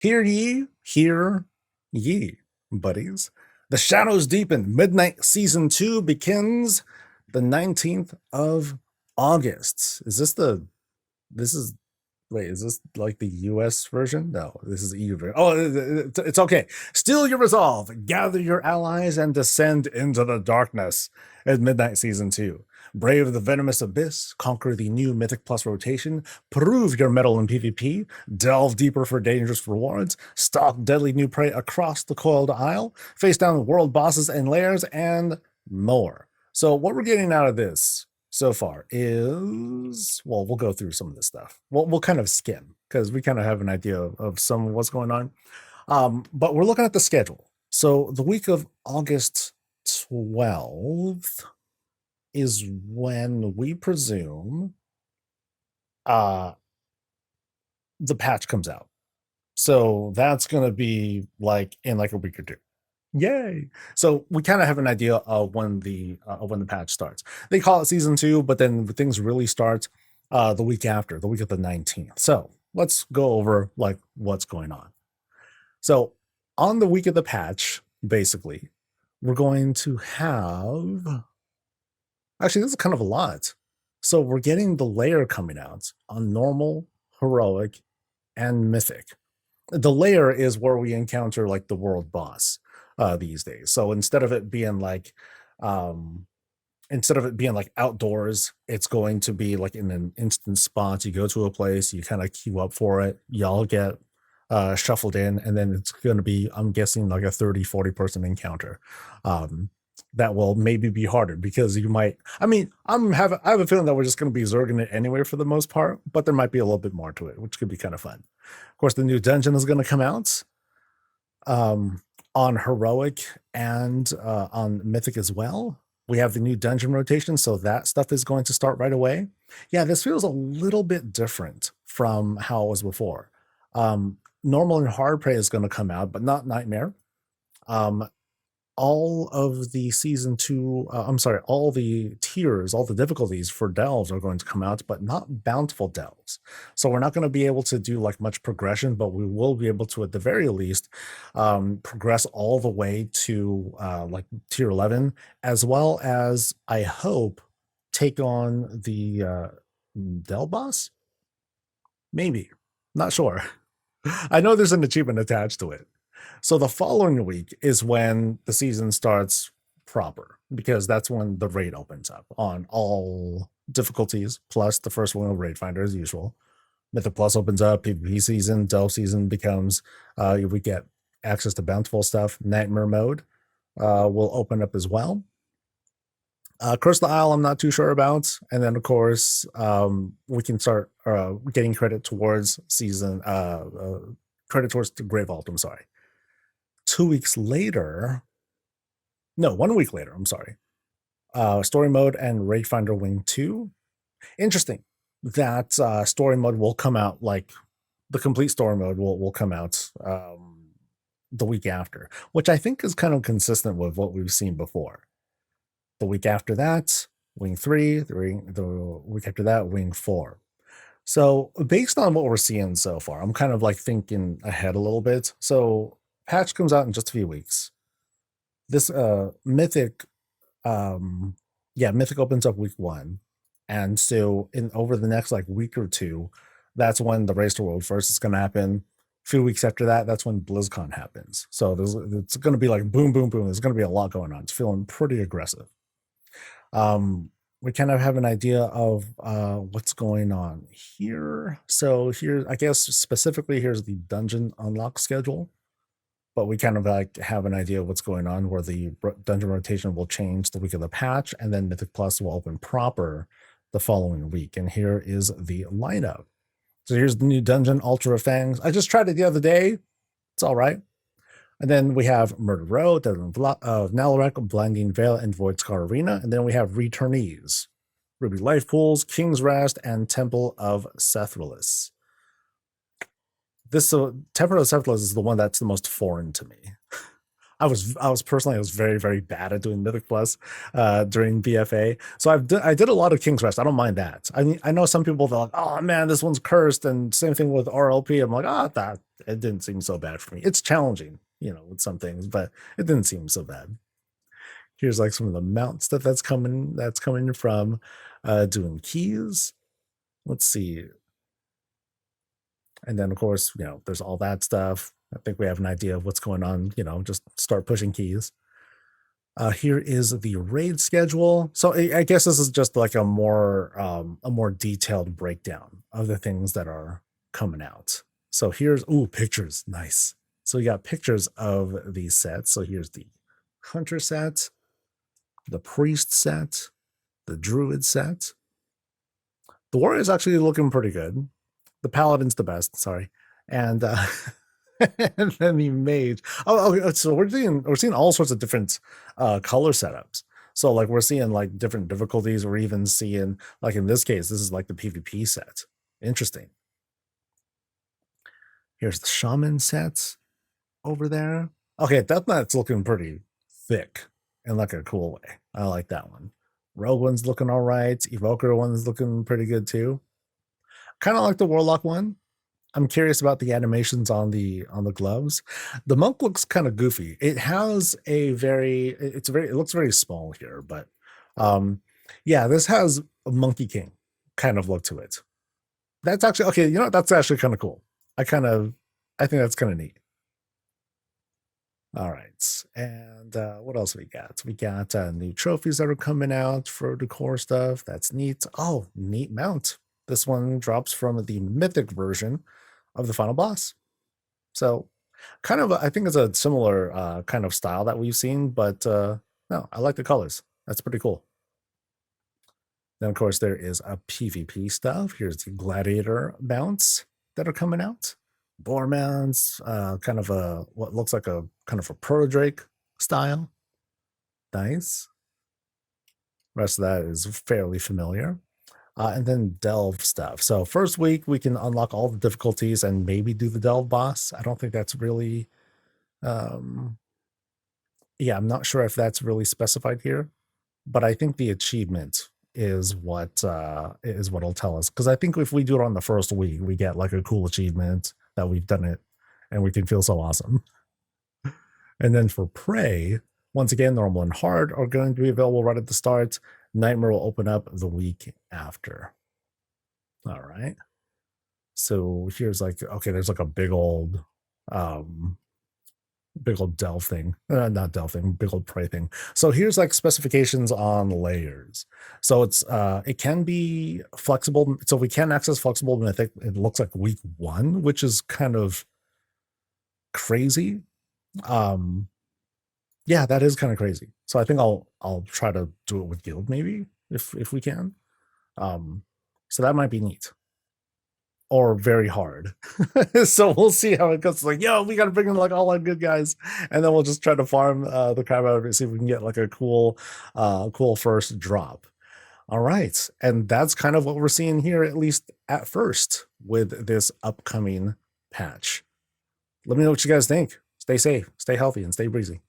Hear ye, buddies. The shadows deepen. Midnight Season 2 begins the 19th of August. This is, wait, is this like the US version? No, this is the EU version. Oh, it's okay. Steel your resolve, gather your allies, and descend into the darkness at Midnight Season 2. Brave the venomous abyss, conquer the new Mythic Plus rotation, prove your mettle in PvP, delve deeper for dangerous rewards, stalk deadly new prey across the coiled isle, face down world bosses and lairs, and more. So what we're getting out of this so far is, well, we'll go through some of this stuff. We'll kind of skim because we kind of have an idea of some of what's going on. But we're looking at the schedule. So the week of August 12th is when we presume the patch comes out. So that's going to be like in like a week or two. Yay! So we kind of have an idea of when the patch starts. They call it season 2, but then things really start the week after, the week of the 19th. So let's go over like what's going on. So on the week of the patch, basically, we're going to have, actually, this is kind of a lot. So we're getting the layer coming out on normal, heroic, and mythic. The layer is where we encounter like the world boss these days. So instead of it being like outdoors, it's going to be like in an instant spot. You go to a place, you kind of queue up for it, y'all get shuffled in, and then it's going to be, I'm guessing, like a 30-40 person encounter. That will maybe be harder because you might, I mean, I have a feeling that we're just going to be zerging it anyway for the most part, but there might be a little bit more to it, which could be kind of fun. Of course, the new dungeon is going to come out on heroic and on mythic as well. We have the new dungeon rotation, so that stuff is going to start right away. Yeah, this feels a little bit different from how it was before. Normal and hard prey is going to come out, but not nightmare. All of the season 2, all the tiers, all the difficulties for delves are going to come out, but not bountiful delves. So we're not going to be able to do like much progression, but we will be able to, at the very least, progress all the way to like tier 11, as well as, I hope, take on the Del boss? Maybe. Not sure. I know there's an achievement attached to it. So the following week is when the season starts proper, because that's when the raid opens up on all difficulties, plus the first one of Raid Finder as usual. Mythic Plus opens up, PvP season, Delve season becomes, we get access to bountiful stuff. Nightmare mode will open up as well. Curse the Isle, I'm not too sure about. And then, of course, we can start getting credit towards season, credit towards the Grey Vault, I'm sorry. 2 weeks later, no, 1 week later, I'm sorry, story mode and Raid Finder Wing 2. Interesting that story mode will come out, like the complete story mode will come out the week after, which I think is kind of consistent with what we've seen before. The week after that, Wing 3, the week after that, Wing 4. So based on what we're seeing so far, I'm kind of like thinking ahead a little bit. So patch comes out in just a few weeks. This mythic, mythic opens up week 1, and so over the next like week or two, that's when the Race to World First is going to happen. A few weeks after that, that's when BlizzCon happens. So it's going to be like boom, boom, boom. There's going to be a lot going on. It's feeling pretty aggressive. We kind of have an idea of what's going on here. So here, I guess specifically, here's the dungeon unlock schedule. But we kind of like have an idea of what's going on, where the dungeon rotation will change the week of the patch, and then Mythic Plus will open proper the following week. And here is the lineup. So here's the new dungeon, Ultra Fangs. I just tried it the other day. It's all right. And then we have Murder Row, Desert of Nalrek, Blinding Veil, and Void Scar Arena. And then we have Returnees, Ruby Life Pools, King's Rest, and Temple of Sethralis. This Temple of Sethralis is the one that's the most foreign to me. I was personally, I was very, very bad at doing Mythic Plus during BFA. So I did a lot of King's Rest. I don't mind that. I mean, I know some people, they're like, oh man, this one's cursed. And same thing with RLP. I'm like, that it didn't seem so bad for me. It's challenging, with some things, but it didn't seem so bad. Here's like some of the mount stuff that's coming from doing keys. Let's see. And then of course, there's all that stuff. I think we have an idea of what's going on, just start pushing keys. Here is the raid schedule. So I guess this is just like a more detailed breakdown of the things that are coming out. So here's pictures, nice. So you got pictures of these sets. So here's the hunter set, the priest set, the druid set. The warrior is actually looking pretty good. The paladin's the best, sorry, and and then the mage. So we're seeing all sorts of different color setups. So like we're seeing like different difficulties. We're even seeing, like in this case, this is like the PvP set. Interesting. Here's the shaman set over there. Okay, that's looking pretty thick in like a cool way. I like that one. Rogue one's looking all right. Evoker one's looking pretty good too. Kind of like the warlock one. I'm curious about the animations on the gloves. The monk looks kind of goofy. It has it looks very small here, but yeah, this has a Monkey King kind of look to it. That's actually okay. That's actually kind of cool. I think that's kind of neat. All right, and what else we got? We got new trophies that are coming out for the core stuff. That's neat. Oh, neat mount. This one drops from the mythic version of the final boss. So kind of, I think it's a similar kind of style that we've seen, but no, I like the colors. That's pretty cool. Then of course there is a PvP stuff. Here's the gladiator mounts that are coming out. Boar mounts, kind of what looks like a kind of a proto Drake style. Nice. Rest of that is fairly familiar. And then delve stuff. So first week we can unlock all the difficulties and maybe do the delve boss. I don't think that's really yeah, I'm not sure if that's really specified here, but I think the achievement is what'll tell us, because I think if we do it on the first week, we get like a cool achievement that we've done it and we can feel so awesome. And then for prey, once again, normal and hard are going to be available right at the start. Nightmare will open up the week after. All right. So here's like, okay, there's like a big old delve thing. Not delve thing, big old prey thing. So here's like specifications on layers. So it can be flexible. So we can access flexible mythic. It looks like week 1, which is kind of crazy. Yeah, that is kind of crazy. So I think I'll try to do it with guild maybe if we can. So that might be neat or very hard. So we'll see how it goes. Like, yo, we got to bring in like all our good guys, and then we'll just try to farm the crap out of it, see if we can get like a cool first drop. All right, and that's kind of what we're seeing here, at least at first, with this upcoming patch. Let me know what you guys think. Stay safe, stay healthy, and stay breezy.